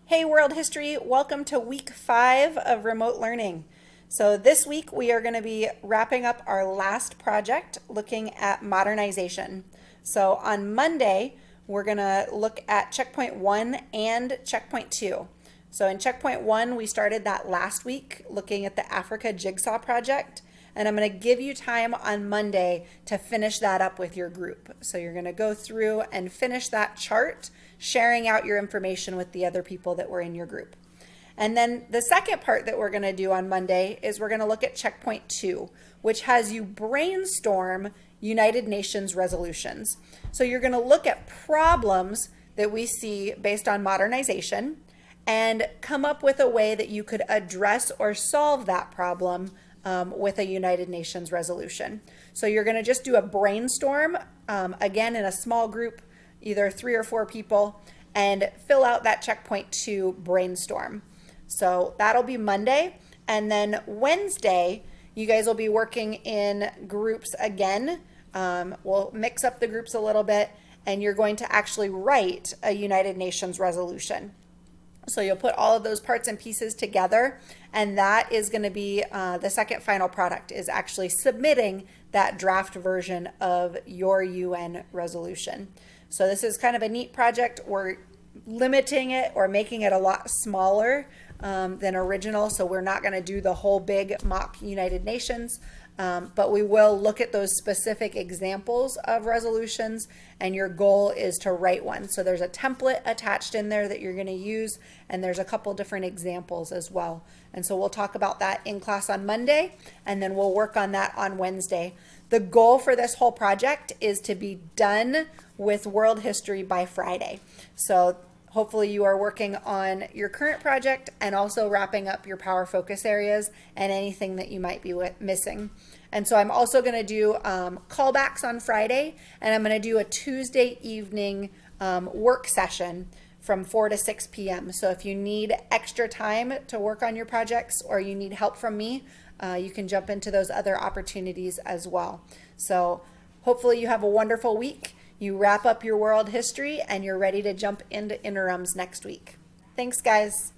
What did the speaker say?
Hey World History, welcome to week 5 of remote learning. So this week we are going to be wrapping up our last project looking at modernization. So on Monday we're going to look at checkpoint 1 and checkpoint 2. So in checkpoint 1 we started that last week looking at the Africa Jigsaw project, and I'm going to give you time on Monday to finish that up with your group. So you're going to go through and finish that chart, sharing out your information with the other people that were in your group. And then the second part that we're going to do on Monday is we're going to look at checkpoint 2, which has you brainstorm United Nations resolutions. So you're going to look at problems that we see based on modernization and come up with a way that you could address or solve that problem with a United Nations resolution. So you're going to just do a brainstorm, again in a small group, either 3 or 4 people, and fill out that checkpoint 2 brainstorm. So that'll be Monday. And then Wednesday, you guys will be working in groups again. We'll mix up the groups a little bit, and you're going to actually write a United Nations resolution. So you'll put all of those parts and pieces together, and that is going to be the second final product, is actually submitting that draft version of your UN resolution. So this is kind of a neat project. We're limiting it or making it a lot smaller than original, so we're not going to do the whole big mock United Nations, but we will look at those specific examples of resolutions, and your goal is to write one. So there's a template attached in there that you're going to use, and there's a couple different examples as well. And so we'll talk about that in class on Monday, and then we'll work on that on Wednesday. The goal for this whole project is to be done with world history by Friday. So hopefully you are working on your current project and also wrapping up your power focus areas and anything that you might be missing. And so I'm also going to do callbacks on Friday, and I'm going to do a Tuesday evening work session from 4 to 6 p.m. So if you need extra time to work on your projects or you need help from me, you can jump into those other opportunities as well. So hopefully you have a wonderful week. You wrap up your world history and you're ready to jump into interims next week. Thanks, guys.